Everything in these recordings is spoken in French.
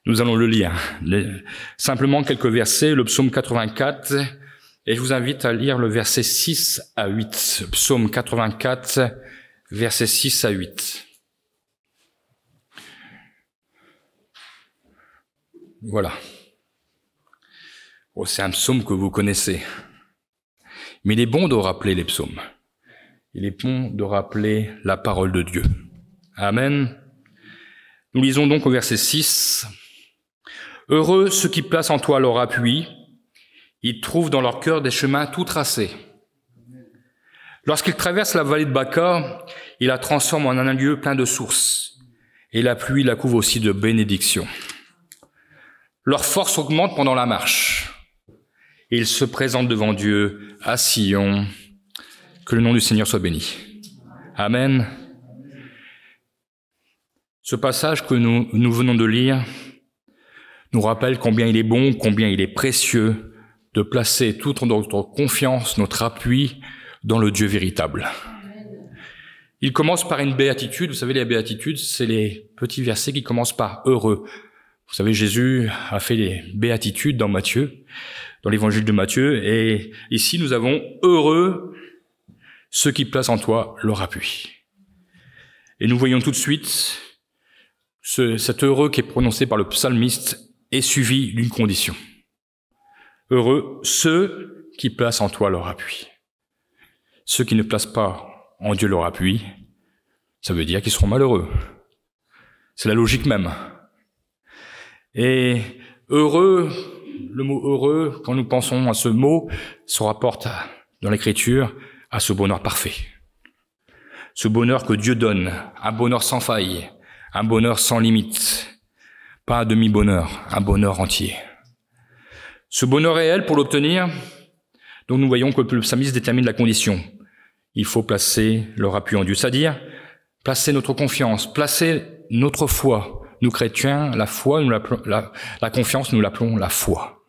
Nous allons le lire. Simplement quelques versets, le psaume 84, et je vous invite à lire le verset 6 à 8. Psaume 84, versets 6 à 8. Voilà. Oh, c'est un psaume que vous connaissez. Mais il est bon de rappeler les psaumes. Il est bon de rappeler la parole de Dieu. Amen. Nous lisons donc au verset 6. « Heureux ceux qui placent en toi leur appui, ils trouvent dans leur cœur des chemins tout tracés. Lorsqu'ils traversent la vallée de Baca, ils la transforment en un lieu plein de sources, et la pluie la couvre aussi de bénédictions. Leur force augmente pendant la marche. Ils se présentent devant Dieu à Sion. Que le nom du Seigneur soit béni. Amen. » Ce passage que nous venons de lire nous rappelle combien il est bon, combien il est précieux de placer toute notre confiance, notre appui dans le Dieu véritable. Il commence par une béatitude. Vous savez, les béatitudes, c'est les petits versets qui commencent par « heureux ». Vous savez, Jésus a fait les béatitudes dans Matthieu, dans l'évangile de Matthieu, et ici nous avons « heureux ceux qui placent en toi leur appui ». Et nous voyons tout de suite cet heureux qui est prononcé par le psalmiste est suivi d'une condition. Heureux ceux qui placent en toi leur appui. Ceux qui ne placent pas en Dieu leur appui, ça veut dire qu'ils seront malheureux. C'est la logique même. Et heureux, le mot heureux, quand nous pensons à ce mot, se rapporte dans l'Écriture à ce bonheur parfait. Ce bonheur que Dieu donne, un bonheur sans faille, un bonheur sans limite. Pas un demi-bonheur, un bonheur entier. Ce bonheur réel, pour l'obtenir, donc nous voyons que le psalmiste détermine la condition. Il faut placer leur appui en Dieu, c'est-à-dire placer notre confiance, placer notre foi. Nous chrétiens, la foi, la confiance, nous l'appelons la foi.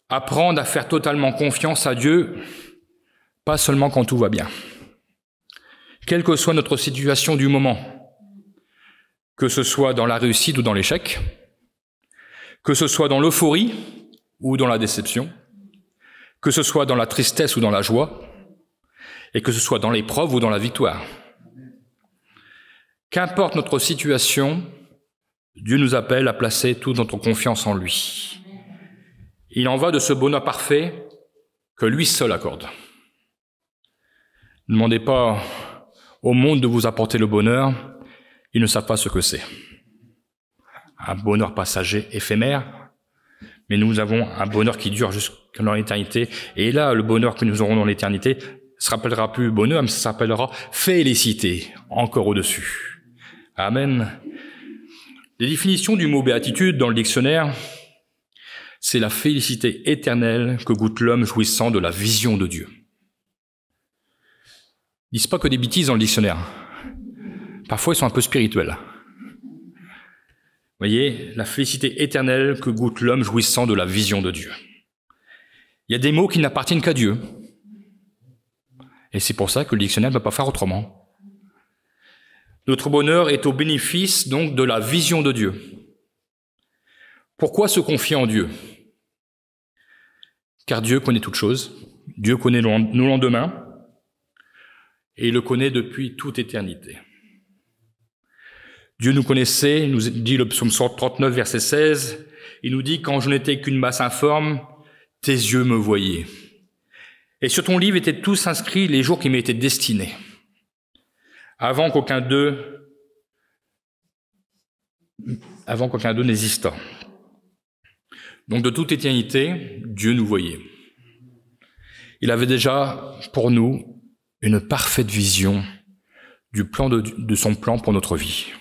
Apprendre à faire totalement confiance à Dieu, pas seulement quand tout va bien. Quelle que soit notre situation du moment, que ce soit dans la réussite ou dans l'échec, que ce soit dans l'euphorie ou dans la déception, que ce soit dans la tristesse ou dans la joie, et que ce soit dans l'épreuve ou dans la victoire. Qu'importe notre situation, Dieu nous appelle à placer toute notre confiance en lui. Il en va de ce bonheur parfait que lui seul accorde. Ne demandez pas au monde de vous apporter le bonheur, ils ne savent pas ce que c'est. Un bonheur passager, éphémère, mais nous avons un bonheur qui dure jusqu'à l'éternité. Et là, le bonheur que nous aurons dans l'éternité ne se rappellera plus bonheur, mais ça s'appellera félicité, encore au-dessus. Amen. Les définitions du mot béatitude dans le dictionnaire, c'est la félicité éternelle que goûte l'homme jouissant de la vision de Dieu. Ils disent pas que des bêtises dans le dictionnaire. Parfois, ils sont un peu spirituels. Vous voyez, la félicité éternelle que goûte l'homme jouissant de la vision de Dieu. Il y a des mots qui n'appartiennent qu'à Dieu. Et c'est pour ça que le dictionnaire ne peut pas faire autrement. Notre bonheur est au bénéfice, donc, de la vision de Dieu. Pourquoi se confier en Dieu? Car Dieu connaît toutes choses. Dieu connaît nos lendemains. Et il le connaît depuis toute éternité. Dieu nous connaissait, nous dit le psaume 139, verset 16, il nous dit « Quand je n'étais qu'une masse informe, tes yeux me voyaient. Et sur ton livre étaient tous inscrits les jours qui m'étaient destinés, avant qu'aucun d'eux n'existât. » Donc de toute éternité, Dieu nous voyait. Il avait déjà pour nous une parfaite vision du plan de son plan pour notre vie.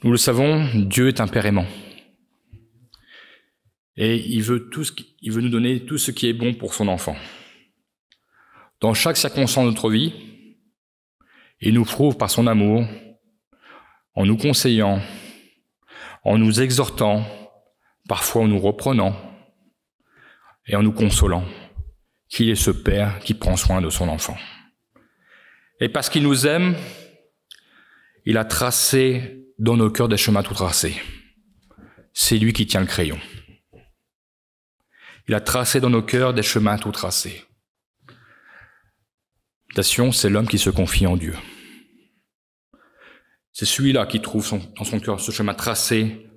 Nous le savons, Dieu est un Père aimant. Et il veut nous donner tout ce qui est bon pour son enfant. Dans chaque circonstance de notre vie, il nous prouve par son amour, en nous conseillant, en nous exhortant, parfois en nous reprenant et en nous consolant, qu'il est ce Père qui prend soin de son enfant. Et parce qu'il nous aime, Il a tracé dans nos cœurs des chemins tout tracés. C'est lui qui tient le crayon. Il a tracé dans nos cœurs des chemins tout tracés. L'imitation, c'est l'homme qui se confie en Dieu. C'est celui-là qui trouve dans son cœur ce chemin tracé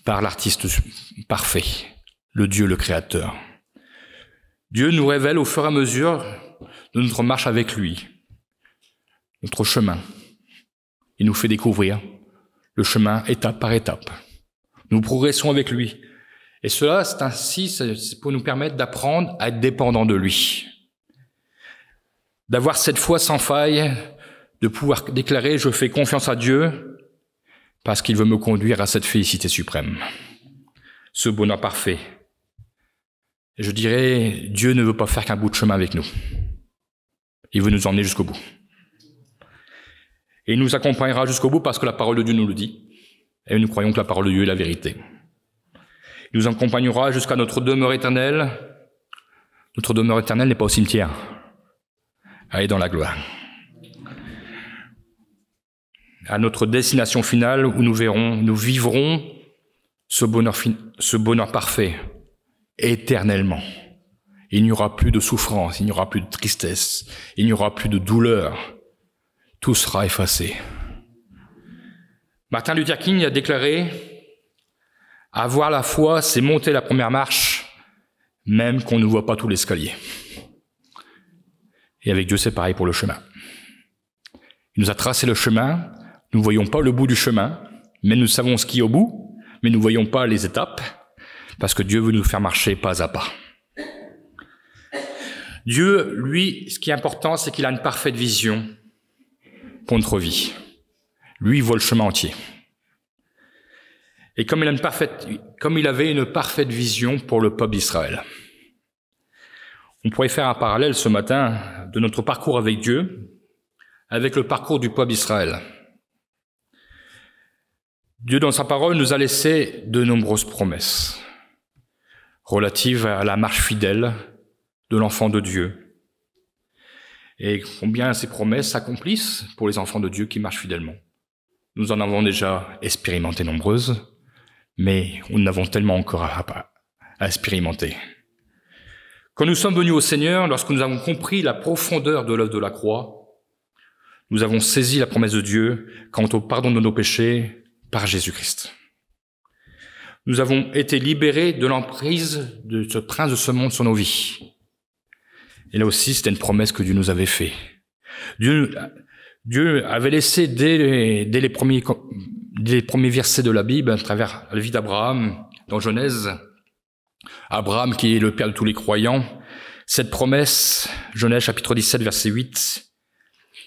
par l'artiste parfait, le Dieu, le Créateur. Dieu nous révèle au fur et à mesure de notre marche avec lui, notre chemin. Il nous fait découvrir le chemin étape par étape. Nous progressons avec lui. Et cela, c'est pour nous permettre d'apprendre à être dépendants de lui. D'avoir cette foi sans faille, de pouvoir déclarer « Je fais confiance à Dieu » parce qu'il veut me conduire à cette félicité suprême, ce bonheur parfait. Et je dirais, Dieu ne veut pas faire qu'un bout de chemin avec nous. Il veut nous emmener jusqu'au bout. Et il nous accompagnera jusqu'au bout parce que la parole de Dieu nous le dit. Et nous croyons que la parole de Dieu est la vérité. Il nous accompagnera jusqu'à notre demeure éternelle. Notre demeure éternelle n'est pas au cimetière. Elle est dans la gloire. À notre destination finale où nous vivrons ce bonheur parfait éternellement. Il n'y aura plus de souffrance, il n'y aura plus de tristesse, il n'y aura plus de douleur. Tout sera effacé. Martin Luther King a déclaré « Avoir la foi, c'est monter la première marche, même qu'on ne voit pas tout l'escalier. » Et avec Dieu, c'est pareil pour le chemin. Il nous a tracé le chemin, nous ne voyons pas le bout du chemin, mais nous savons ce qu'il y a au bout, mais nous ne voyons pas les étapes, parce que Dieu veut nous faire marcher pas à pas. Dieu, lui, ce qui est important, c'est qu'il a une parfaite vision pour notre vie. Lui, il voit le chemin entier. Et comme il avait une parfaite vision pour le peuple d'Israël. On pourrait faire un parallèle ce matin de notre parcours avec Dieu, avec le parcours du peuple d'Israël. Dieu, dans sa parole, nous a laissé de nombreuses promesses relatives à la marche fidèle de l'enfant de Dieu. Et combien ces promesses s'accomplissent pour les enfants de Dieu qui marchent fidèlement. Nous en avons déjà expérimenté nombreuses, mais nous en avons tellement encore à expérimenter. Quand nous sommes venus au Seigneur, lorsque nous avons compris la profondeur de l'œuvre de la croix, nous avons saisi la promesse de Dieu quant au pardon de nos péchés par Jésus-Christ. Nous avons été libérés de l'emprise de ce prince de ce monde sur nos vies. Et là aussi, c'était une promesse que Dieu nous avait faite. Dieu avait laissé dès les premiers versets de la Bible, à travers la vie d'Abraham, dans Genèse, Abraham qui est le père de tous les croyants, cette promesse, Genèse chapitre 17, verset 8,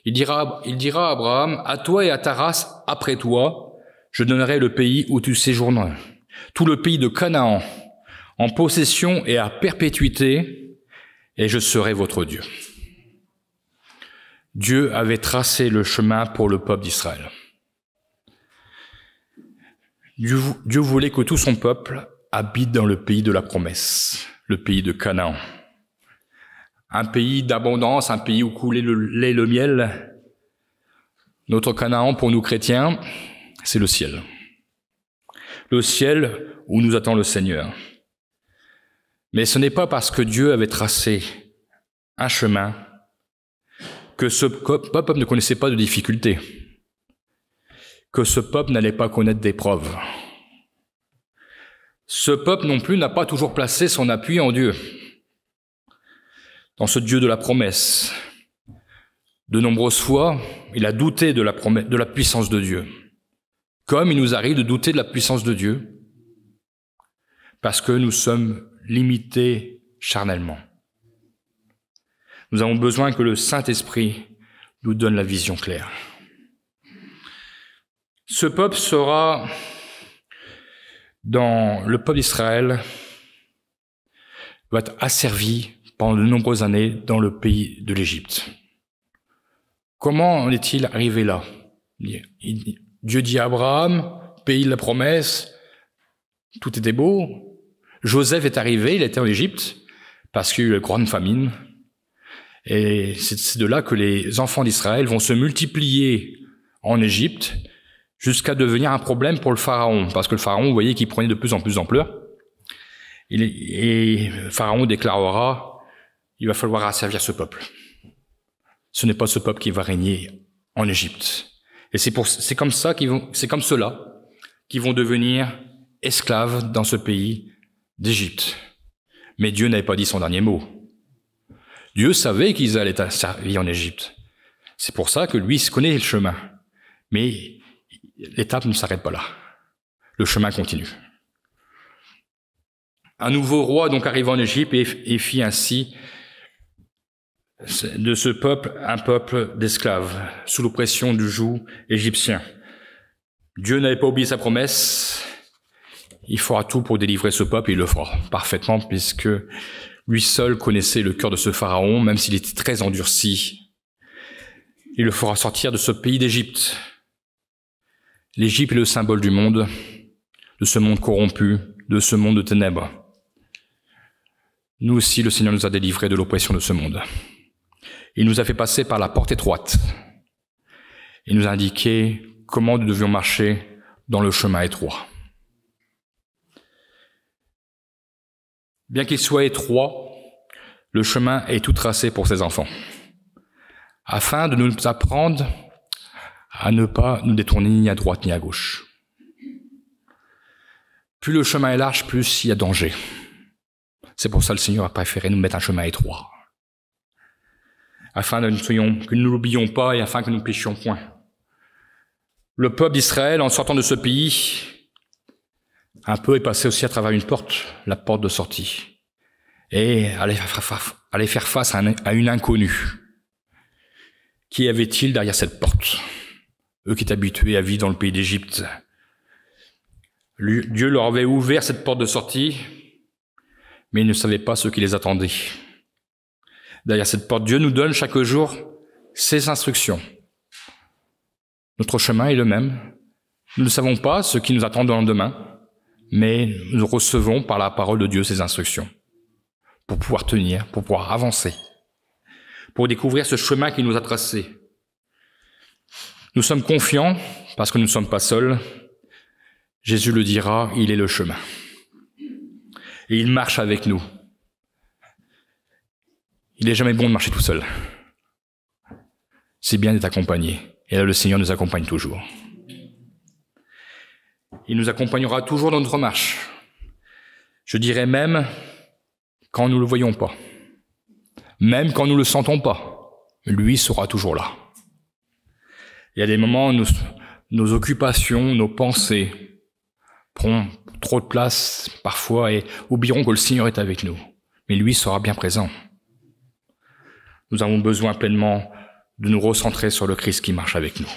il dira à Abraham, « À toi et à ta race après toi, je donnerai le pays où tu séjourneras, tout le pays de Canaan, en possession et à perpétuité, et je serai votre Dieu. » Dieu avait tracé le chemin pour le peuple d'Israël. Dieu voulait que tout son peuple habite dans le pays de la promesse, le pays de Canaan. Un pays d'abondance, un pays où coulait le lait et le miel. Notre Canaan, pour nous chrétiens, c'est le ciel. Le ciel où nous attend le Seigneur. Mais ce n'est pas parce que Dieu avait tracé un chemin que ce peuple ne connaissait pas de difficultés, que ce peuple n'allait pas connaître d'épreuves. Ce peuple non plus n'a pas toujours placé son appui en Dieu, dans ce Dieu de la promesse. De nombreuses fois, il a douté de la puissance de Dieu, comme il nous arrive de douter de la puissance de Dieu, parce que nous sommes limités charnellement. Nous avons besoin que le Saint-Esprit nous donne la vision claire. Ce peuple sera, dans le peuple d'Israël, va être asservi pendant de nombreuses années dans le pays de l'Égypte. Comment en est-il arrivé là? Dieu dit à Abraham, pays de la promesse, tout était beau. Joseph est arrivé, il était en Égypte, parce qu'il y a eu une grande famine. Et c'est de là que les enfants d'Israël vont se multiplier en Égypte, jusqu'à devenir un problème pour le pharaon, parce que le pharaon, vous voyez, qu'il prenait de plus en plus d'ampleur. Et le pharaon déclarera, il va falloir asservir ce peuple. Ce n'est pas ce peuple qui va régner en Égypte. Et c'est comme cela qui vont devenir esclaves dans ce pays d'Égypte. Mais Dieu n'avait pas dit son dernier mot. Dieu savait qu'ils allaient être servis en Égypte. C'est pour ça que lui, il connaît le chemin. Mais l'étape ne s'arrête pas là. Le chemin continue. Un nouveau roi donc arriva en Égypte et fit ainsi de ce peuple un peuple d'esclaves, sous l'oppression du joug égyptien. Dieu n'avait pas oublié sa promesse. Il fera tout pour délivrer ce peuple, et il le fera parfaitement, puisque lui seul connaissait le cœur de ce pharaon, même s'il était très endurci. Il le fera sortir de ce pays d'Égypte. L'Égypte est le symbole du monde, de ce monde corrompu, de ce monde de ténèbres. Nous aussi, le Seigneur nous a délivrés de l'oppression de ce monde. Il nous a fait passer par la porte étroite. Il nous a indiqué comment nous devions marcher dans le chemin étroit. Bien qu'il soit étroit, le chemin est tout tracé pour ses enfants, afin de nous apprendre à ne pas nous détourner ni à droite ni à gauche. Plus le chemin est large, plus il y a danger. C'est pour ça que le Seigneur a préféré nous mettre un chemin étroit, afin que nous ne l'oublions pas et afin que nous ne péchions point. Le peuple d'Israël, en sortant de ce pays, un peu est passé aussi à travers une porte, la porte de sortie, et allait faire face à une inconnue. Qui avait-il derrière cette porte? Eux qui étaient habitués à vivre dans le pays d'Égypte. Dieu leur avait ouvert cette porte de sortie, mais ils ne savaient pas ce qui les attendait. Derrière cette porte, Dieu nous donne chaque jour ses instructions. Notre chemin est le même. Nous ne savons pas ce qui nous attend dans le lendemain, mais nous recevons par la parole de Dieu ces instructions pour pouvoir tenir, pour pouvoir avancer, pour découvrir ce chemin qu'il nous a tracé. Nous sommes confiants parce que nous ne sommes pas seuls. Jésus le dira, il est le chemin. Et il marche avec nous. Il n'est jamais bon de marcher tout seul. C'est bien d'être accompagné. Et là, le Seigneur nous accompagne toujours. Il nous accompagnera toujours dans notre marche. Je dirais même quand nous ne le voyons pas. Même quand nous ne le sentons pas. Lui sera toujours là. Il y a des moments où nos occupations, nos pensées prendront trop de place parfois et oublieront que le Seigneur est avec nous. Mais lui sera bien présent. Nous avons besoin pleinement de nous recentrer sur le Christ qui marche avec nous.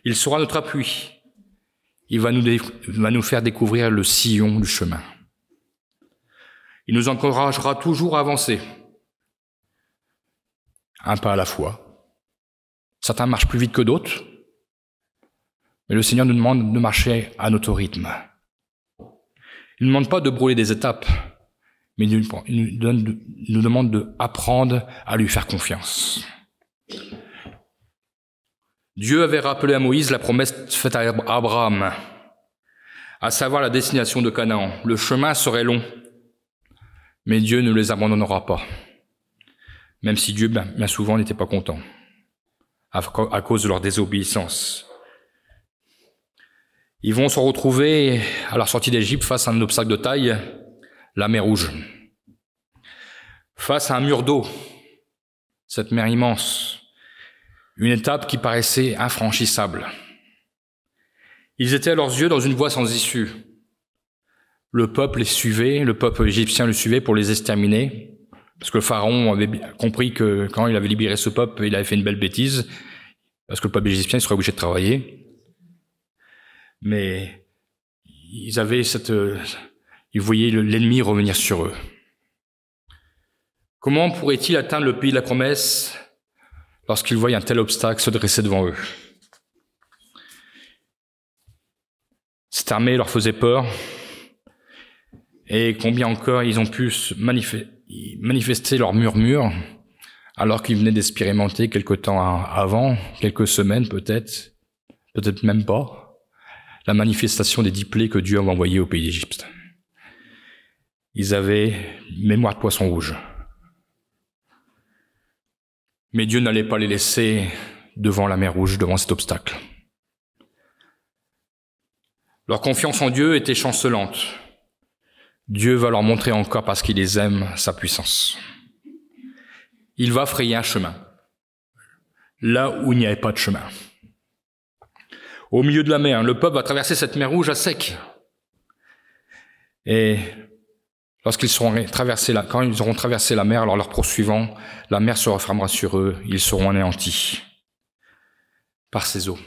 Il sera notre appui. Il va nous faire découvrir le sillon du chemin. Il nous encouragera toujours à avancer. Un pas à la fois. Certains marchent plus vite que d'autres, mais le Seigneur nous demande de marcher à notre rythme. Il ne demande pas de brûler des étapes, mais il nous demande d'apprendre à lui faire confiance. Dieu avait rappelé à Moïse la promesse faite à Abraham, à savoir la destination de Canaan. Le chemin serait long, mais Dieu ne les abandonnera pas, même si Dieu, bien souvent, n'était pas content, à cause de leur désobéissance. Ils vont se retrouver à leur sortie d'Égypte face à un obstacle de taille, la mer Rouge. Face à un mur d'eau, cette mer immense, une étape qui paraissait infranchissable. Ils étaient à leurs yeux dans une voie sans issue. Le peuple les suivait, le peuple égyptien le suivait pour les exterminer, parce que le pharaon avait compris que quand il avait libéré ce peuple, il avait fait une belle bêtise, parce que le peuple égyptien serait obligé de travailler. Mais ils voyaient l'ennemi revenir sur eux. Comment pourraient-ils atteindre le pays de la promesse lorsqu'ils voient un tel obstacle se dresser devant eux? Cette armée leur faisait peur, et combien encore ils ont pu manifester leur murmure alors qu'ils venaient d'expérimenter quelque temps avant, quelques semaines peut-être, peut-être même pas, la manifestation des 10 plaies que Dieu avait envoyées au pays d'Égypte. Ils avaient une mémoire de poisson rouge. Mais Dieu n'allait pas les laisser devant la mer Rouge, devant cet obstacle. Leur confiance en Dieu était chancelante. Dieu va leur montrer encore, parce qu'il les aime, sa puissance. Il va frayer un chemin, là où il n'y avait pas de chemin. Au milieu de la mer, le peuple va traverser cette mer Rouge à sec. Et quand ils auront traversé la mer, alors leur poursuivant, la mer se refermera sur eux, ils seront anéantis par ces eaux.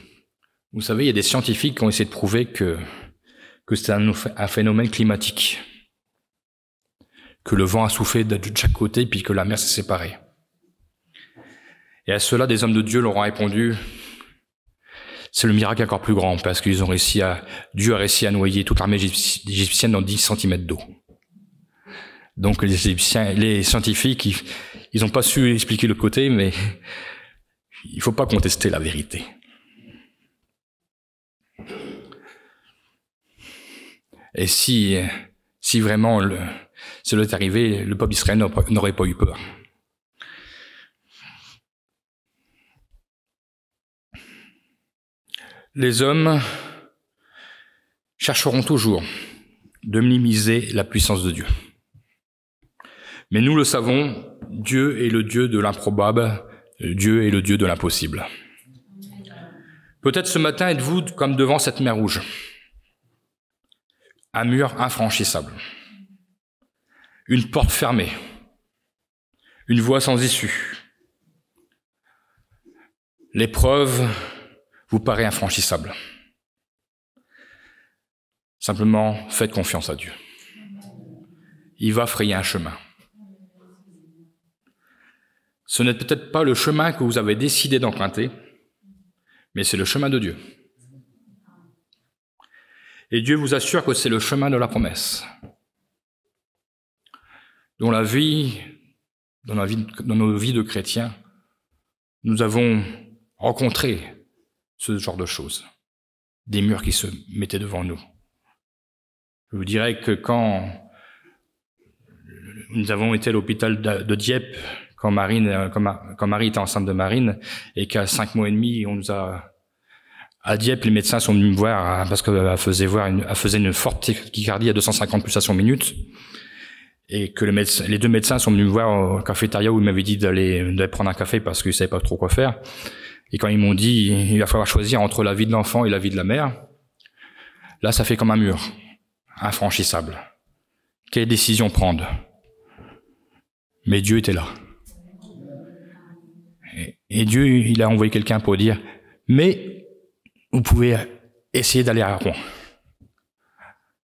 Vous savez, il y a des scientifiques qui ont essayé de prouver que c'est un phénomène climatique, que le vent a soufflé de chaque côté, puis que la mer s'est séparée. Et à cela, des hommes de Dieu leur ont répondu, c'est le miracle encore plus grand, parce qu'ils ont Dieu a réussi à noyer toute l'armée égyptienne dans 10 cm d'eau. Donc les scientifiques, ils n'ont pas su expliquer le côté, mais il ne faut pas contester la vérité. Et si vraiment cela est arrivé, le peuple d'Israël n'aurait pas eu peur. Les hommes chercheront toujours de minimiser la puissance de Dieu. Mais nous le savons, Dieu est le Dieu de l'improbable, Dieu est le Dieu de l'impossible. Peut-être ce matin êtes-vous comme devant cette mer Rouge, un mur infranchissable, une porte fermée, une voie sans issue. L'épreuve vous paraît infranchissable. Simplement, faites confiance à Dieu. Il va frayer un chemin. Ce n'est peut-être pas le chemin que vous avez décidé d'emprunter, mais c'est le chemin de Dieu. Et Dieu vous assure que c'est le chemin de la promesse. Dans nos vies de chrétiens, nous avons rencontré ce genre de choses, des murs qui se mettaient devant nous. Je vous dirais que quand nous avons été à l'hôpital de Dieppe, quand Marie était enceinte de Marine, et qu'à 5 mois et demi, à Dieppe, les médecins sont venus me voir parce qu'elle faisait une forte tachycardie à 250 pulsations minutes, et que les 2 médecins sont venus me voir au cafétéria où ils m'avaient dit d'aller prendre un café parce qu'ils savaient pas trop quoi faire. Et quand ils m'ont dit, il va falloir choisir entre la vie de l'enfant et la vie de la mère, là, ça fait comme un mur, infranchissable. Quelle décision prendre? Mais Dieu était là. Et Dieu, il a envoyé quelqu'un pour dire, mais vous pouvez essayer d'aller à Rouen.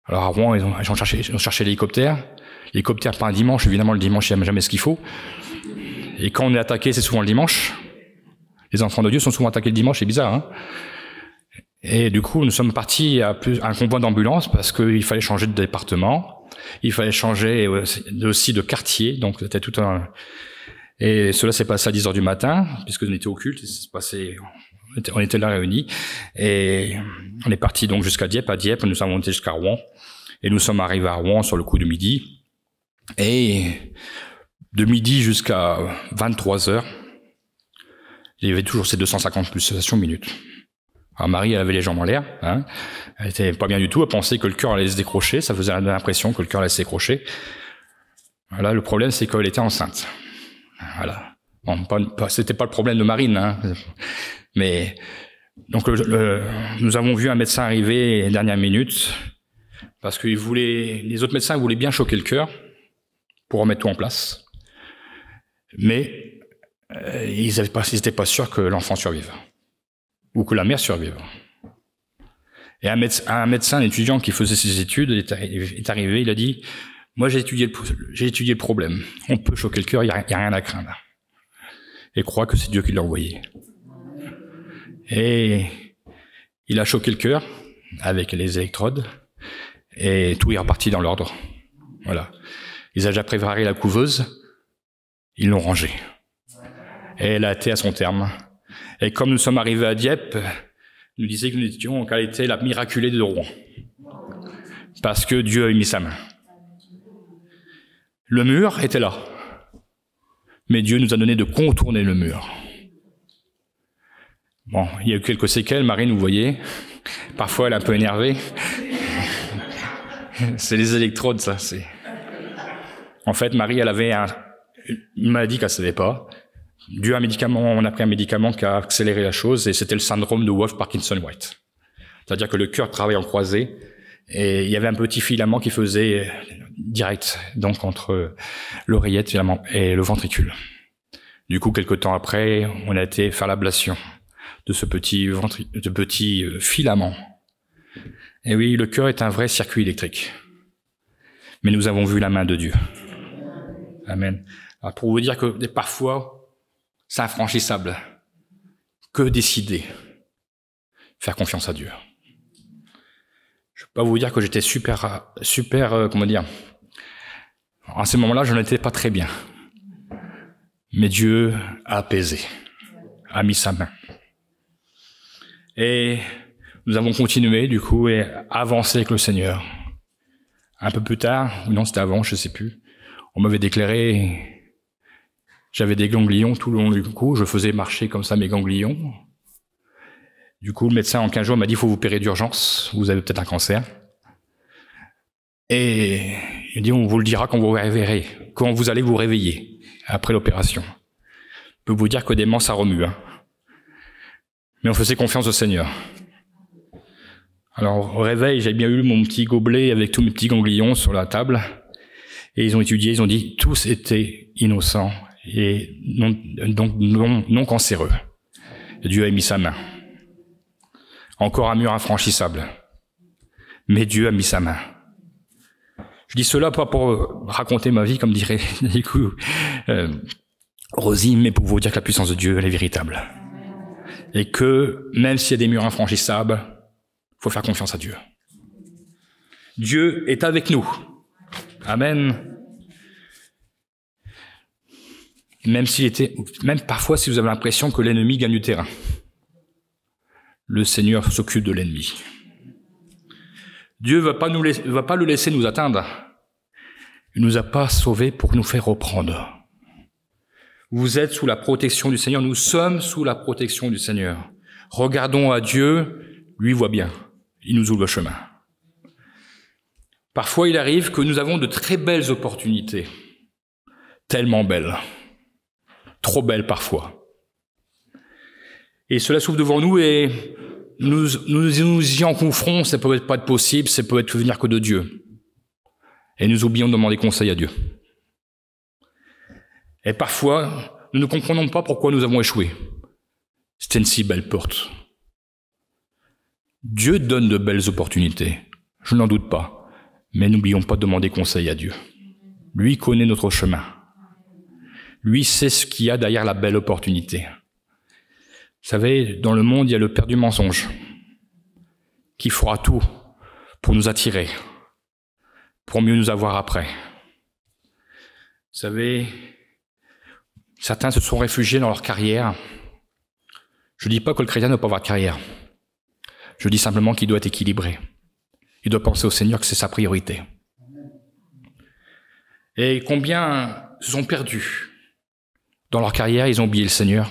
Alors à Rouen, ils ont cherché l'hélicoptère. L'hélicoptère, pas un dimanche, évidemment, le dimanche, il n'y a jamais ce qu'il faut. Et quand on est attaqué, c'est souvent le dimanche. Les enfants de Dieu sont souvent attaqués le dimanche, c'est bizarre, hein. Et du coup, nous sommes partis à un convoi d'ambulance parce qu'il fallait changer de département, il fallait changer aussi de quartier, donc c'était tout un... Et cela s'est passé à 10h du matin, puisque on était au culte, on était là réunis, et on est parti donc jusqu'à Dieppe. À Dieppe, nous sommes montés jusqu'à Rouen, et nous sommes arrivés à Rouen sur le coup de midi, et de midi jusqu'à 23h, il y avait toujours ces 250 pulsations minutes. Alors Marie, elle avait les jambes en l'air, hein. Elle était pas bien du tout, elle pensait que le cœur allait se décrocher, ça faisait l'impression que le cœur allait se décrocher. Voilà, le problème, c'est qu'elle était enceinte. Voilà. Bon, c'était pas le problème de Marine, hein. Mais donc nous avons vu un médecin arriver dernière minute parce que les autres médecins voulaient bien choquer le cœur pour remettre tout en place, mais ils n'étaient pas sûrs que l'enfant survive ou que la mère survive. Et un médecin, un étudiant qui faisait ses études est arrivé, il a dit: moi j'ai étudié le problème, on peut choquer le cœur, il n'y a rien à craindre. Et croit que c'est Dieu qui l'a envoyé. Et il a choqué le cœur avec les électrodes et tout est reparti dans l'ordre. Voilà. Ils ont déjà préparé la couveuse, ils l'ont rangée. Et elle a été à son terme. Et comme nous sommes arrivés à Dieppe, nous disait que nous étions en qualité la miraculée de Rouen. Parce que Dieu a mis sa main. Le mur était là. Mais Dieu nous a donné de contourner le mur. Bon, il y a eu quelques séquelles, Marine, vous voyez. Parfois, elle est un peu énervée. C'est les électrodes, ça. En fait, Marie, elle avait une maladie qu'elle ne savait pas. Dû à un médicament, on a pris un médicament qui a accéléré la chose, et c'était le syndrome de Wolff-Parkinson-White. C'est-à-dire que le cœur travaille en croisée, et il y avait un petit filament qui faisait direct, donc entre l'oreillette et le ventricule. Du coup, quelque temps après, on a été faire l'ablation de ce petit filament. Et oui, le cœur est un vrai circuit électrique. Mais nous avons vu la main de Dieu. Amen. Alors pour vous dire que parfois, c'est infranchissable. Que décider? Faire confiance à Dieu. Je peux pas vous dire que j'étais super, comment dire. En ce moment-là, je n'étais pas très bien. Mais Dieu a apaisé, a mis sa main. Et nous avons continué, du coup, et avancé avec le Seigneur. Un peu plus tard, ou non, c'était avant, je sais plus, on m'avait déclaré, j'avais des ganglions tout le long du cou, je faisais marcher comme ça mes ganglions. Du coup, le médecin, en 15 jours, m'a dit, il faut vous opérer d'urgence, vous avez peut-être un cancer. Et il dit, on vous le dira quand vous réveillerez, quand vous allez vous réveiller, après l'opération. Je peux vous dire que des ments, ça remue, hein. Mais on faisait confiance au Seigneur. Alors, au réveil, j'ai bien eu mon petit gobelet avec tous mes petits ganglions sur la table. Et ils ont étudié, ils ont dit, tous étaient innocents et non cancéreux. Et Dieu a mis sa main. Encore un mur infranchissable. Mais Dieu a mis sa main. Je dis cela pas pour raconter ma vie, comme dirait du coup Rosie, mais pour vous dire que la puissance de Dieu, elle est véritable. Et que même s'il y a des murs infranchissables, il faut faire confiance à Dieu. Dieu est avec nous. Amen. Même parfois si vous avez l'impression que l'ennemi gagne du terrain. Le Seigneur s'occupe de l'ennemi. Dieu va pas le laisser nous atteindre. Il nous a pas sauvés pour nous faire reprendre. Vous êtes sous la protection du Seigneur. Nous sommes sous la protection du Seigneur. Regardons à Dieu. Lui voit bien. Il nous ouvre le chemin. Parfois, il arrive que nous avons de très belles opportunités. Tellement belles. Trop belles parfois. Et cela s'ouvre devant nous et nous y encouffrons. Ça peut pas être possible. Ça peut être venir que de Dieu. Et nous oublions de demander conseil à Dieu. Et parfois, nous ne comprenons pas pourquoi nous avons échoué. C'était une si belle porte. Dieu donne de belles opportunités, je n'en doute pas. Mais n'oublions pas de demander conseil à Dieu. Lui connaît notre chemin. Lui sait ce qu'il y a derrière la belle opportunité. Vous savez, dans le monde, il y a le père du mensonge, qui fera tout pour nous attirer, pour mieux nous avoir après. Vous savez, certains se sont réfugiés dans leur carrière. Je ne dis pas que le chrétien ne doit pas avoir de carrière. Je dis simplement qu'il doit être équilibré. Il doit penser au Seigneur que c'est sa priorité. Et combien se sont perdus dans leur carrière, ils ont oublié le Seigneur,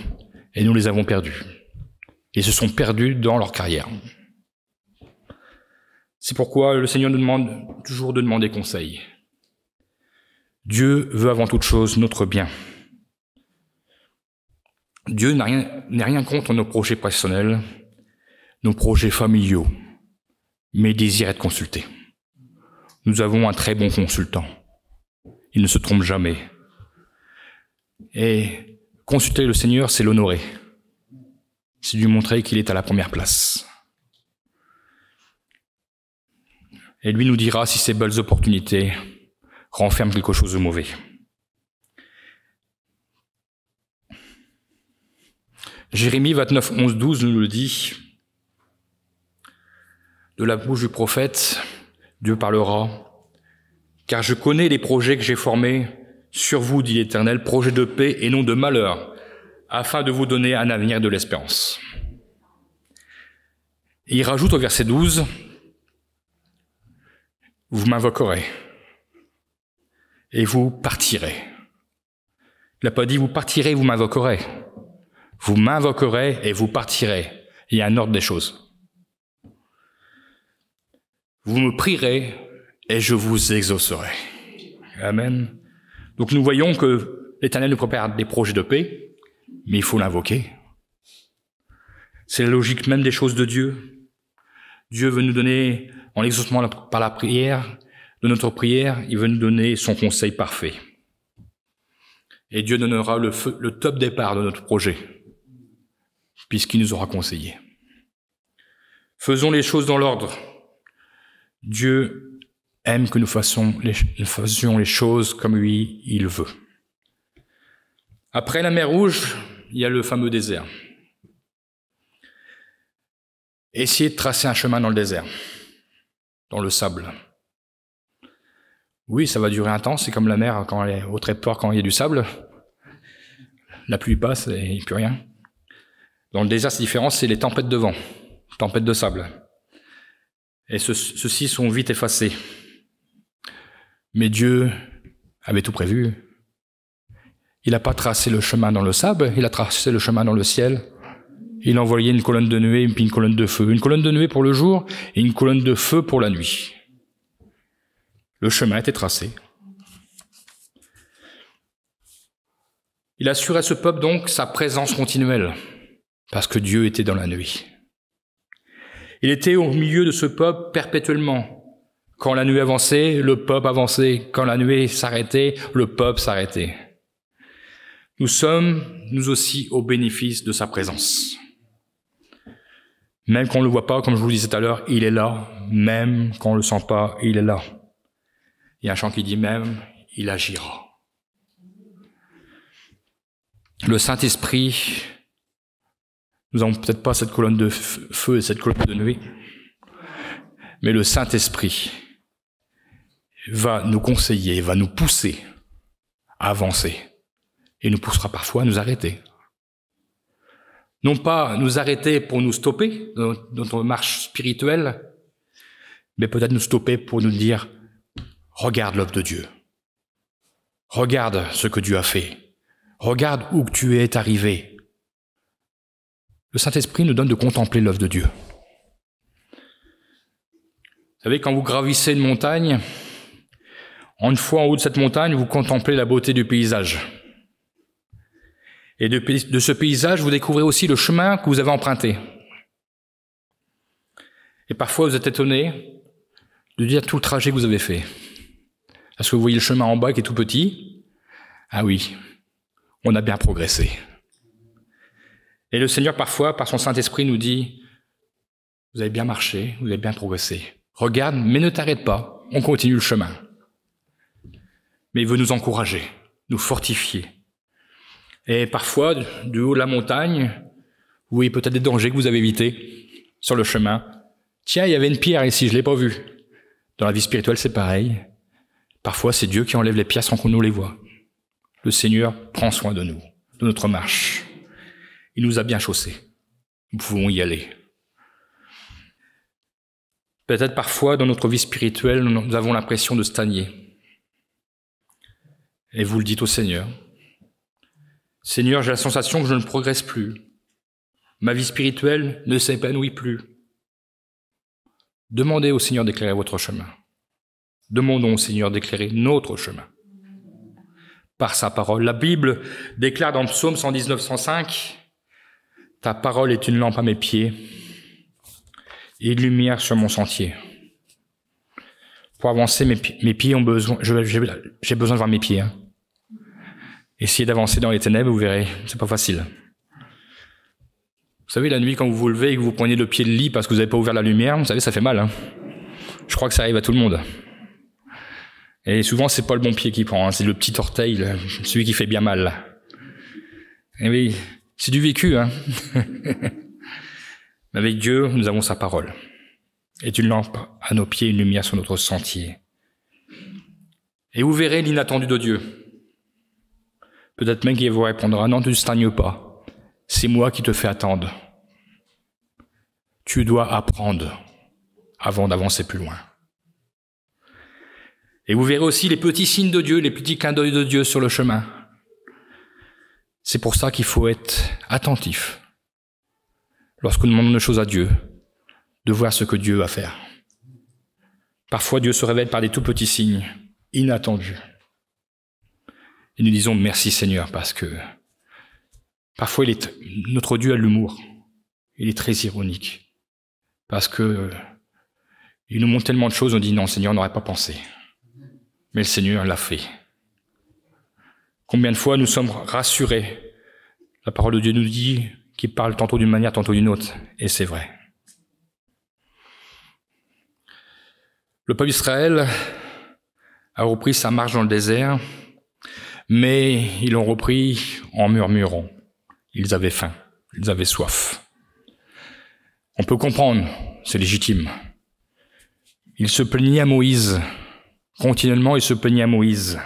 et nous les avons perdus. Ils se sont perdus dans leur carrière. C'est pourquoi le Seigneur nous demande toujours de demander conseil. Dieu veut avant toute chose notre bien. Dieu n'est rien contre nos projets personnels, nos projets familiaux, mais désire être consulté. Nous avons un très bon consultant. Il ne se trompe jamais. Et consulter le Seigneur, c'est l'honorer. C'est lui montrer qu'il est à la première place. Et lui nous dira si ces belles opportunités renferment quelque chose de mauvais. Jérémie 29, 11, 12 nous le dit. De la bouche du prophète, Dieu parlera. Car je connais les projets que j'ai formés sur vous, dit l'Éternel, projets de paix et non de malheur, afin de vous donner un avenir de l'espérance. Et il rajoute au verset 12, « Vous m'invoquerez et vous partirez. » Il n'a pas dit « Vous partirez et vous m'invoquerez. » Vous m'invoquerez et vous partirez. Il y a un ordre des choses. Vous me prierez et je vous exaucerai. Amen. Donc nous voyons que l'Éternel nous prépare des projets de paix, mais il faut l'invoquer. C'est la logique même des choses de Dieu. Dieu veut nous donner, en l'exaucement par la prière, de notre prière, il veut nous donner son conseil parfait. Et Dieu donnera le top départ de notre projet, puisqu'il nous aura conseillé. Faisons les choses dans l'ordre. Dieu aime que nous fassions les choses comme lui, il veut. Après la mer Rouge, il y a le fameux désert. Essayez de tracer un chemin dans le désert, dans le sable. Oui, ça va durer un temps, c'est comme la mer quand elle est au tréport, quand il y a du sable. La pluie passe et il n'y a plus rien. Dans le désert, c'est différent, c'est les tempêtes de vent, tempêtes de sable. Et ceux-ci sont vite effacés. Mais Dieu avait tout prévu. Il n'a pas tracé le chemin dans le sable, il a tracé le chemin dans le ciel. Il a envoyé une colonne de nuée puis une colonne de feu. Une colonne de nuée pour le jour et une colonne de feu pour la nuit. Le chemin était tracé. Il assurait à ce peuple donc sa présence continuelle, parce que Dieu était dans la nuit. Il était au milieu de ce peuple perpétuellement. Quand la nuit avançait, le peuple avançait. Quand la nuit s'arrêtait, le peuple s'arrêtait. Nous sommes, nous aussi, au bénéfice de sa présence. Même quand on ne le voit pas, comme je vous le disais tout à l'heure, il est là. Même quand on ne le sent pas, il est là. Il y a un chant qui dit même, il agira. Le Saint-Esprit, nous n'avons peut-être pas cette colonne de feu et cette colonne de nuée, mais le Saint-Esprit va nous conseiller, va nous pousser à avancer et nous poussera parfois à nous arrêter. Non pas nous arrêter pour nous stopper dans notre marche spirituelle, mais peut-être nous stopper pour nous dire « Regarde l'œuvre de Dieu. Regarde ce que Dieu a fait. Regarde où tu es arrivé. » Le Saint-Esprit nous donne de contempler l'œuvre de Dieu. Vous savez, quand vous gravissez une montagne, une fois en haut de cette montagne, vous contemplez la beauté du paysage. Et de ce paysage, vous découvrez aussi le chemin que vous avez emprunté. Et parfois, vous êtes étonné de dire tout le trajet que vous avez fait. Parce que vous voyez le chemin en bas qui est tout petit. Ah oui, on a bien progressé. Et le Seigneur, parfois, par son Saint-Esprit, nous dit « Vous avez bien marché, vous avez bien progressé. Regarde, mais ne t'arrête pas, on continue le chemin. » Mais il veut nous encourager, nous fortifier. Et parfois, du haut de la montagne, vous voyez peut-être des dangers que vous avez évités sur le chemin. Tiens, il y avait une pierre ici, je ne l'ai pas vue. Dans la vie spirituelle, c'est pareil. Parfois, c'est Dieu qui enlève les pierres sans qu'on nous les voie. Le Seigneur prend soin de nous, de notre marche. Il nous a bien chaussés. Nous pouvons y aller. Peut-être parfois, dans notre vie spirituelle, nous avons l'impression de stagner. Et vous le dites au Seigneur. Seigneur, j'ai la sensation que je ne progresse plus. Ma vie spirituelle ne s'épanouit plus. Demandez au Seigneur d'éclairer votre chemin. Demandons au Seigneur d'éclairer notre chemin. Par sa parole. La Bible déclare dans le Psaume 119, 105, « Ta parole est une lampe à mes pieds et une lumière sur mon sentier. » Pour avancer, mes pieds ont besoin, j'ai besoin de voir mes pieds. Hein. Essayez d'avancer dans les ténèbres, vous verrez, c'est pas facile. Vous savez, la nuit, quand vous vous levez et que vous prenez le pied de lit parce que vous n'avez pas ouvert la lumière, vous savez, ça fait mal. Hein. Je crois que ça arrive à tout le monde. Et souvent, c'est pas le bon pied qui prend, hein, c'est le petit orteil, celui qui fait bien mal. Et oui, c'est du vécu. Hein. Mais avec Dieu, nous avons sa parole. Et une lampe à nos pieds, une lumière sur notre sentier. Et vous verrez l'inattendu de Dieu. Peut-être même qu'il vous répondra, non, tu ne stagnes pas. C'est moi qui te fais attendre. Tu dois apprendre avant d'avancer plus loin. Et vous verrez aussi les petits signes de Dieu, les petits clins d'œil de Dieu sur le chemin. C'est pour ça qu'il faut être attentif lorsqu'on demande une chose à Dieu, de voir ce que Dieu va faire. Parfois, Dieu se révèle par des tout petits signes inattendus. Et nous disons merci Seigneur, parce que parfois notre Dieu a de l'humour. Il est très ironique. Parce que il nous montre tellement de choses, on dit non Seigneur, on n'aurait pas pensé. Mais le Seigneur l'a fait. Combien de fois nous sommes rassurés? La parole de Dieu nous dit qu'il parle tantôt d'une manière, tantôt d'une autre. Et c'est vrai. Le peuple d'Israël a repris sa marche dans le désert, mais ils l'ont repris en murmurant. Ils avaient faim, ils avaient soif. On peut comprendre, c'est légitime. Ils se plaignaient à Moïse. Continuellement, ils se plaignaient à Moïse.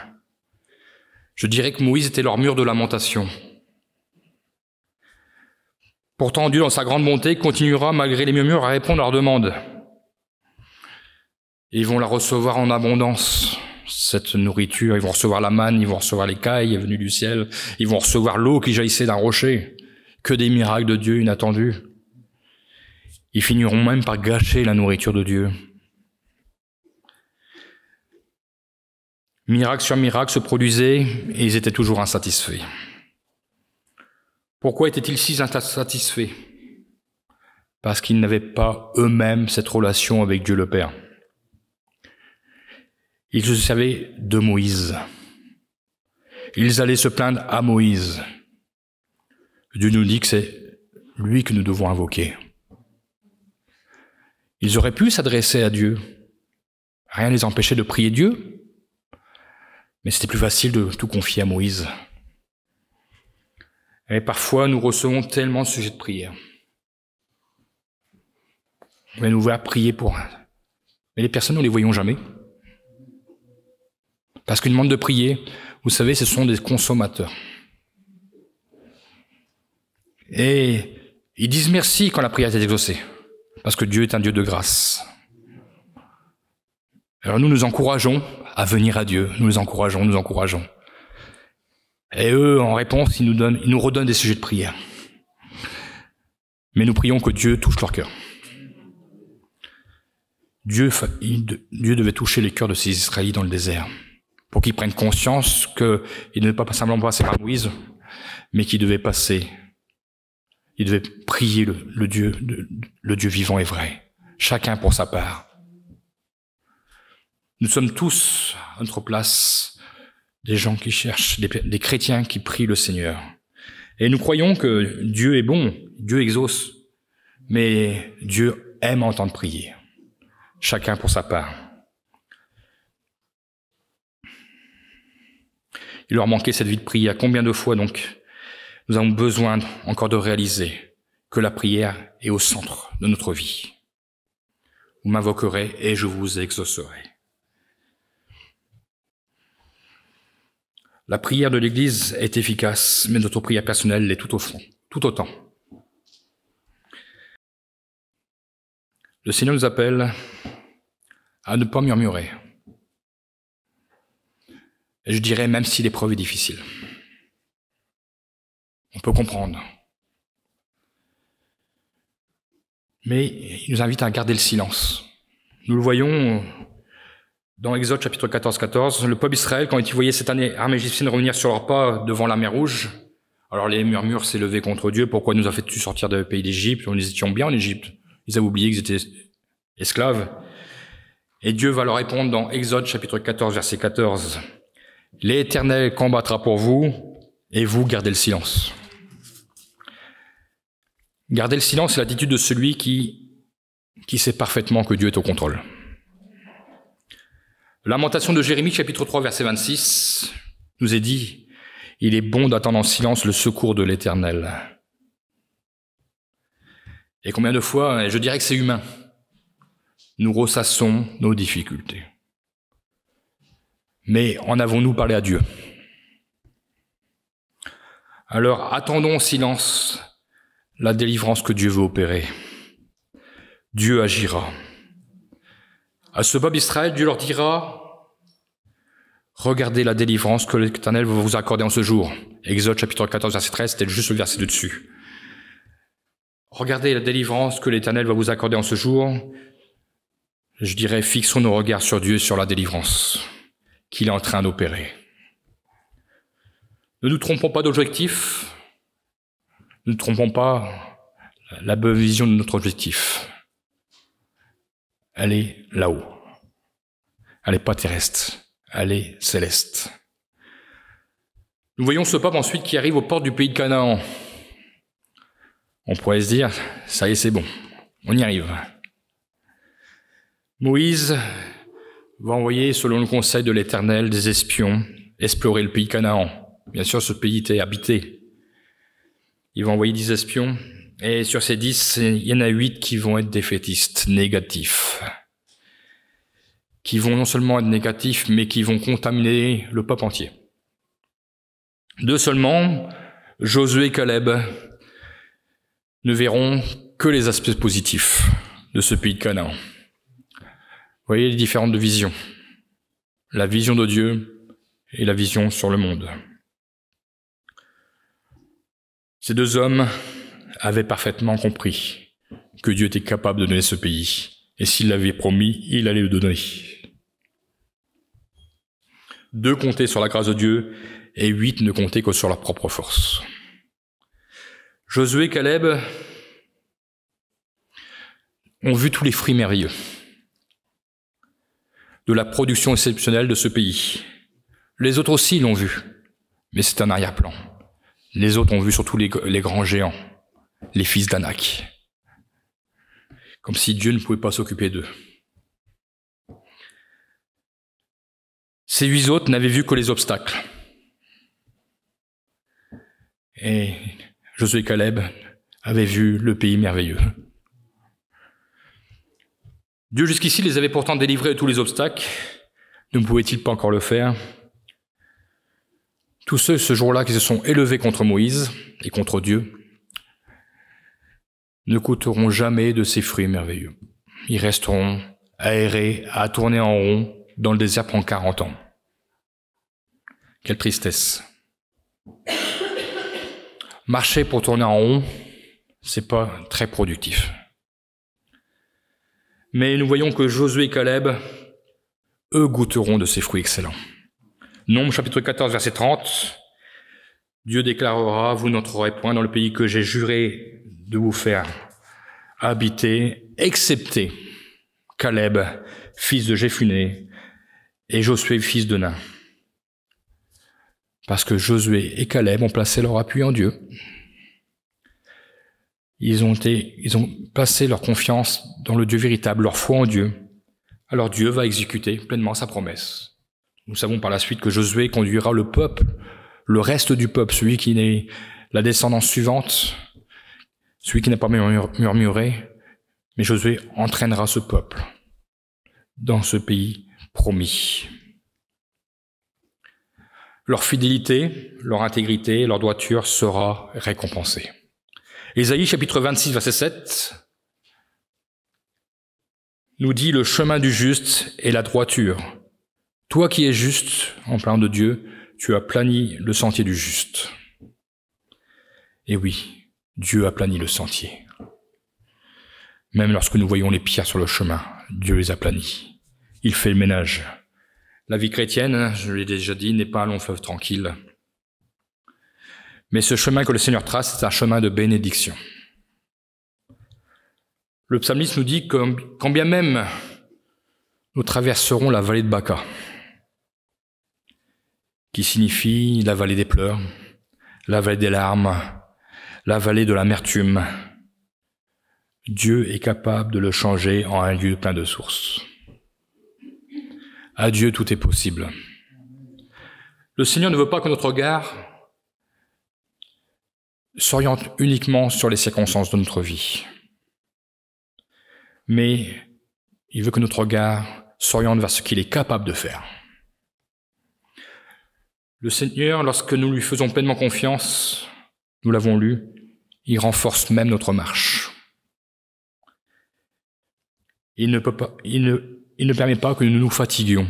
Je dirais que Moïse était leur mur de lamentation. Pourtant, Dieu, dans sa grande bonté, continuera, malgré les murmures, à répondre à leurs demandes. Et ils vont la recevoir en abondance, cette nourriture. Ils vont recevoir la manne, ils vont recevoir l'écaille venue du ciel. Ils vont recevoir l'eau qui jaillissait d'un rocher. Que des miracles de Dieu inattendus. Ils finiront même par gâcher la nourriture de Dieu. Miracle sur miracle se produisait et ils étaient toujours insatisfaits. Pourquoi étaient-ils si insatisfaits? Parce qu'ils n'avaient pas eux-mêmes cette relation avec Dieu le Père. Ils se savaient de Moïse. Ils allaient se plaindre à Moïse. Dieu nous dit que c'est lui que nous devons invoquer. Ils auraient pu s'adresser à Dieu. Rien ne les empêchait de prier Dieu. Mais c'était plus facile de tout confier à Moïse. Et parfois, nous recevons tellement de sujets de prière. On va nous voir prier pour... Mais les personnes, nous ne les voyons jamais. Parce qu'ils demandent de prier, vous savez, ce sont des consommateurs. Et ils disent merci quand la prière est exaucée. Parce que Dieu est un Dieu de grâce. Alors nous encourageons à venir à Dieu. Nous les encourageons. Et eux, en réponse, ils nous redonnent des sujets de prière. Mais nous prions que Dieu touche leur cœur. Dieu devait toucher les cœurs de ces Israélites dans le désert, pour qu'ils prennent conscience qu'ils ne devaient pas simplement passer par Moïse, mais qu'ils devaient ils devaient prier le Dieu vivant et vrai, chacun pour sa part. Nous sommes tous, à notre place, des gens qui cherchent, des chrétiens qui prient le Seigneur. Et nous croyons que Dieu est bon, Dieu exauce, mais Dieu aime entendre prier, chacun pour sa part. Il leur manquait cette vie de prière. Combien de fois donc nous avons besoin encore de réaliser que la prière est au centre de notre vie. Vous m'invoquerez et je vous exaucerai. La prière de l'Église est efficace, mais notre prière personnelle l'est tout autant. Le Seigneur nous appelle à ne pas murmurer. Et je dirais même si l'épreuve est difficile. On peut comprendre. Mais il nous invite à garder le silence. Nous le voyons dans Exode chapitre 14, le peuple d'Israël, quand il voyait cette armée égyptienne revenir sur leurs pas devant la mer Rouge, alors les murmures s'élevaient contre Dieu. Pourquoi nous a fait-tu sortir du pays d'Égypte? Nous étions bien en Égypte. Ils avaient oublié qu'ils étaient esclaves. Et Dieu va leur répondre dans Exode chapitre 14, verset 14. L'Éternel combattra pour vous et vous gardez le silence. Garder le silence, c'est l'attitude de celui qui sait parfaitement que Dieu est au contrôle. Lamentation de Jérémie, chapitre 3, verset 26, nous est dit « Il est bon d'attendre en silence le secours de l'Éternel. » Et combien de fois, et je dirais que c'est humain, nous ressassons nos difficultés. Mais en avons-nous parlé à Dieu? Alors attendons en silence la délivrance que Dieu veut opérer. Dieu agira. À ce peuple d'Israël, Dieu leur dira, regardez la délivrance que l'Éternel va vous accorder en ce jour. Exode chapitre 14, verset 13, c'était juste le verset de dessus. Regardez la délivrance que l'Éternel va vous accorder en ce jour. Je dirais, fixons nos regards sur Dieu, sur la délivrance qu'il est en train d'opérer. Ne nous trompons pas d'objectif. Ne nous trompons pas la bonne vision de notre objectif. Elle est là-haut. Elle n'est pas terrestre. Elle est céleste. Nous voyons ce peuple ensuite qui arrive aux portes du pays de Canaan. On pourrait se dire, ça y est, c'est bon. On y arrive. Moïse va envoyer, selon le conseil de l'Éternel, des espions explorer le pays de Canaan. Bien sûr, ce pays était habité. Il va envoyer 10 espions, et sur ces 10, il y en a 8 qui vont être défaitistes, négatifs. Qui vont non seulement être négatifs, mais qui vont contaminer le peuple entier. 2 seulement, Josué et Caleb, ne verront que les aspects positifs de ce pays de Canaan. Vous voyez les différentes visions. La vision de Dieu et la vision sur le monde. Ces 2 hommes avaient parfaitement compris que Dieu était capable de donner ce pays. Et s'il l'avait promis, il allait le donner. 2 comptaient sur la grâce de Dieu et 8 ne comptaient que sur leur propre force. Josué et Caleb ont vu tous les fruits merveilleux de la production exceptionnelle de ce pays. Les autres aussi l'ont vu, mais c'est un arrière-plan. Les autres ont vu surtout les grands géants, les fils d'Anak, comme si Dieu ne pouvait pas s'occuper d'eux. Ces 8 autres n'avaient vu que les obstacles. Et Josué et Caleb avaient vu le pays merveilleux. Dieu jusqu'ici les avait pourtant délivrés de tous les obstacles. Ne pouvait-il pas encore le faire? Tous ceux, ce jour-là, qui se sont élevés contre Moïse et contre Dieu, ne goûteront jamais de ces fruits merveilleux. Ils resteront à errer, à tourner en rond dans le désert pendant 40 ans. Quelle tristesse. Marcher pour tourner en rond, c'est pas très productif. Mais nous voyons que Josué et Caleb, eux, goûteront de ces fruits excellents. Nombre chapitre 14, verset 30, Dieu déclarera, vous n'entrerez point dans le pays que j'ai juré de vous faire habiter, excepté Caleb, fils de Jéphuné, et Josué, fils de Nun. Parce que Josué et Caleb ont placé leur appui en Dieu. Ils ont placé leur confiance dans le Dieu véritable, leur foi en Dieu. Alors Dieu va exécuter pleinement sa promesse. Nous savons par la suite que Josué conduira le peuple, le reste du peuple, celui qui est la descendance suivante, celui qui n'a pas murmuré, mais Josué entraînera ce peuple dans ce pays promis. Leur fidélité, leur intégrité, leur droiture sera récompensée. Ésaïe chapitre 26, verset 7 nous dit « Le chemin du juste est la droiture. Toi qui es juste, en parlant de Dieu, tu as plani le sentier du juste. » Et oui, Dieu a plani le sentier. Même lorsque nous voyons les pierres sur le chemin, Dieu les a planis. Il fait le ménage. La vie chrétienne, je l'ai déjà dit, n'est pas un long fleuve tranquille. Mais ce chemin que le Seigneur trace, c'est un chemin de bénédiction. Le psalmiste nous dit que quand bien même nous traverserons la vallée de Baca, qui signifie la vallée des pleurs, la vallée des larmes, la vallée de l'amertume, Dieu est capable de le changer en un lieu plein de sources. À Dieu, tout est possible. Le Seigneur ne veut pas que notre regard s'oriente uniquement sur les circonstances de notre vie. Mais il veut que notre regard s'oriente vers ce qu'il est capable de faire. Le Seigneur, lorsque nous lui faisons pleinement confiance, nous l'avons lu, il renforce même notre marche. Il ne permet pas que nous nous fatiguions.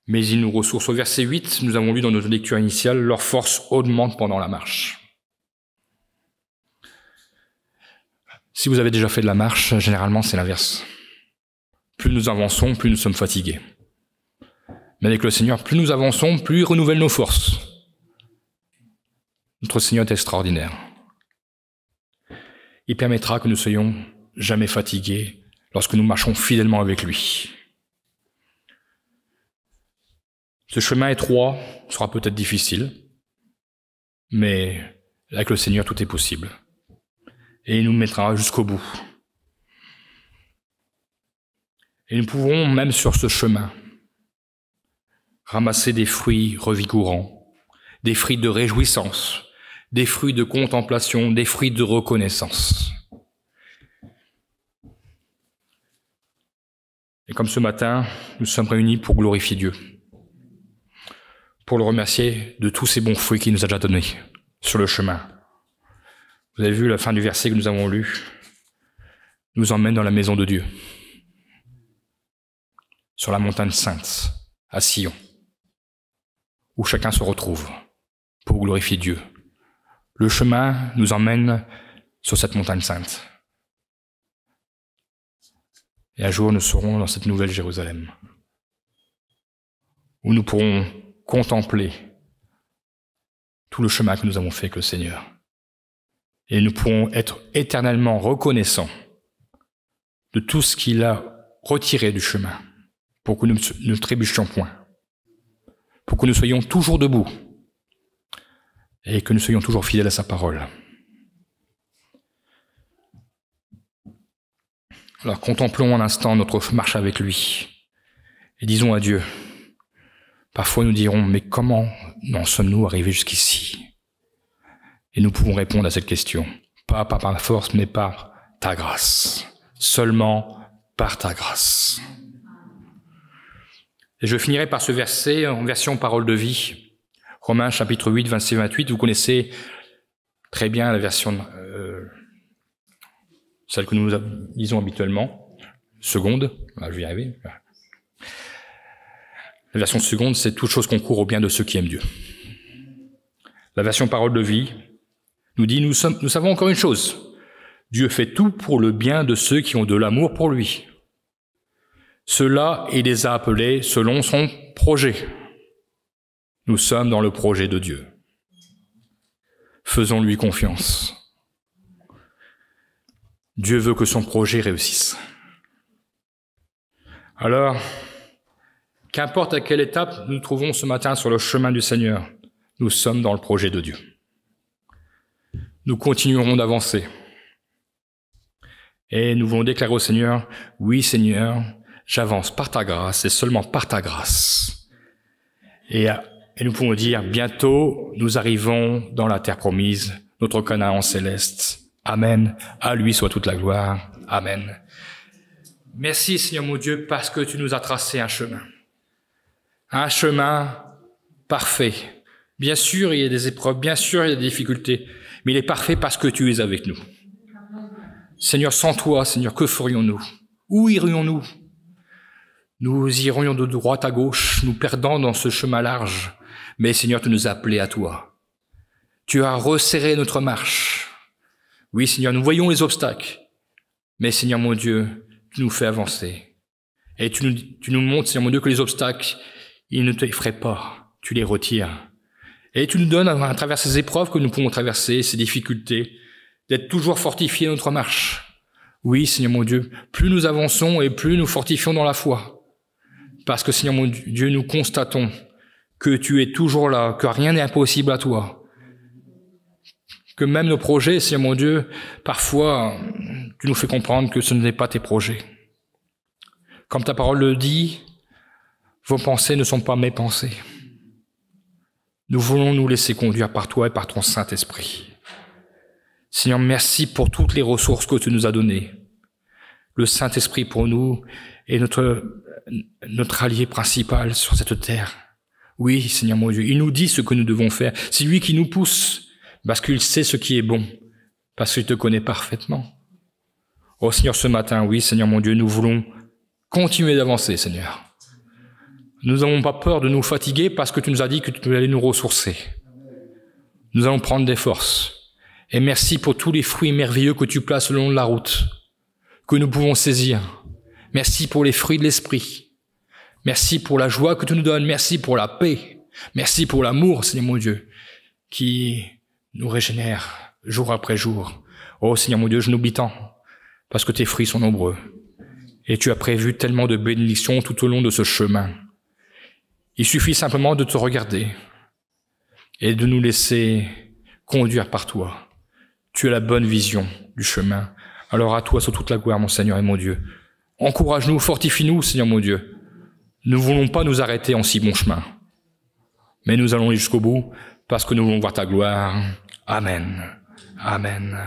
Mais il nous ressource. Au verset 8, nous avons lu dans notre lecture initiale, leur force augmente pendant la marche. Si vous avez déjà fait de la marche, généralement c'est l'inverse. Plus nous avançons, plus nous sommes fatigués. Mais avec le Seigneur, plus nous avançons, plus il renouvelle nos forces. Notre Seigneur est extraordinaire. Il permettra que nous soyons jamais fatigués lorsque nous marchons fidèlement avec lui. Ce chemin étroit sera peut-être difficile, mais avec le Seigneur, tout est possible. Et il nous mettra jusqu'au bout. Et nous pouvons, même sur ce chemin, ramasser des fruits revigorants, des fruits de réjouissance, des fruits de contemplation, des fruits de reconnaissance. Et comme ce matin, nous sommes réunis pour glorifier Dieu, pour le remercier de tous ces bons fruits qu'il nous a déjà donnés sur le chemin. Vous avez vu la fin du verset que nous avons lu, nous emmène dans la maison de Dieu, sur la montagne sainte, à Sion, où chacun se retrouve pour glorifier Dieu. Le chemin nous emmène sur cette montagne sainte. Et un jour, nous serons dans cette nouvelle Jérusalem, où nous pourrons contempler tout le chemin que nous avons fait avec le Seigneur. Et nous pourrons être éternellement reconnaissants de tout ce qu'il a retiré du chemin, pour que nous ne trébuchions point, pour que nous soyons toujours debout, et que nous soyons toujours fidèles à sa parole. Alors contemplons un instant notre marche avec lui, et disons à Dieu, parfois nous dirons, mais comment en sommes-nous arrivés jusqu'ici? Et nous pouvons répondre à cette question, pas par ma force, mais par ta grâce, seulement par ta grâce. Et je finirai par ce verset en version parole de vie, Romains chapitre 8, verset 28, vous connaissez très bien la version, celle que nous lisons habituellement, seconde, je vais y arriver. La version seconde, c'est toute chose concourt au bien de ceux qui aiment Dieu. La version parole de vie nous dit, nous savons encore une chose, Dieu fait tout pour le bien de ceux qui ont de l'amour pour lui. Ceux-là, il les a appelés selon son projet. Nous sommes dans le projet de Dieu. Faisons-lui confiance. Dieu veut que son projet réussisse. Alors, qu'importe à quelle étape nous nous trouvons ce matin sur le chemin du Seigneur, nous sommes dans le projet de Dieu. Nous continuerons d'avancer. Et nous voulons déclarer au Seigneur, oui Seigneur, j'avance par ta grâce et seulement par ta grâce. Et nous pouvons dire, bientôt nous arrivons dans la terre promise, notre Canaan céleste. Amen. À lui soit toute la gloire. Amen. Merci Seigneur mon Dieu parce que tu nous as tracé un chemin. Un chemin parfait. Bien sûr, il y a des épreuves, bien sûr, il y a des difficultés, mais il est parfait parce que tu es avec nous. Seigneur, sans toi, Seigneur, que ferions-nous? Où irions-nous? Nous irions de droite à gauche, nous perdant dans ce chemin large. Mais Seigneur, tu nous as appelés à toi. Tu as resserré notre marche. Oui, Seigneur, nous voyons les obstacles. Mais Seigneur mon Dieu, tu nous fais avancer. Et tu nous montres, Seigneur mon Dieu, que les obstacles, ils ne t'effraient pas. Tu les retires. Et tu nous donnes, à travers ces épreuves que nous pouvons traverser, ces difficultés, d'être toujours fortifiés dans notre marche. Oui, Seigneur mon Dieu, plus nous avançons et plus nous fortifions dans la foi. Parce que, Seigneur mon Dieu, nous constatons que tu es toujours là, que rien n'est impossible à toi. Que même nos projets, Seigneur mon Dieu, parfois, tu nous fais comprendre que ce n'est pas tes projets. Comme ta parole le dit, vos pensées ne sont pas mes pensées. Nous voulons nous laisser conduire par toi et par ton Saint-Esprit. Seigneur, merci pour toutes les ressources que tu nous as données. Le Saint-Esprit pour nous est notre allié principal sur cette terre. Oui, Seigneur mon Dieu, il nous dit ce que nous devons faire. C'est lui qui nous pousse, parce qu'il sait ce qui est bon, parce qu'il te connaît parfaitement. Oh Seigneur, ce matin, oui, Seigneur mon Dieu, nous voulons continuer d'avancer, Seigneur. Nous n'avons pas peur de nous fatiguer parce que tu nous as dit que tu allais nous ressourcer. Nous allons prendre des forces. Et merci pour tous les fruits merveilleux que tu places le long de la route, que nous pouvons saisir. Merci pour les fruits de l'esprit. Merci pour la joie que tu nous donnes. Merci pour la paix. Merci pour l'amour, Seigneur mon Dieu, qui nous régénère jour après jour. Oh Seigneur mon Dieu, je n'oublie tant, parce que tes fruits sont nombreux. Et tu as prévu tellement de bénédictions tout au long de ce chemin. Il suffit simplement de te regarder et de nous laisser conduire par toi. Tu as la bonne vision du chemin. Alors à toi soit toute la gloire, mon Seigneur et mon Dieu. Encourage-nous, fortifie-nous, Seigneur mon Dieu. Nous ne voulons pas nous arrêter en si bon chemin. Mais nous allons jusqu'au bout parce que nous voulons voir ta gloire. Amen. Amen.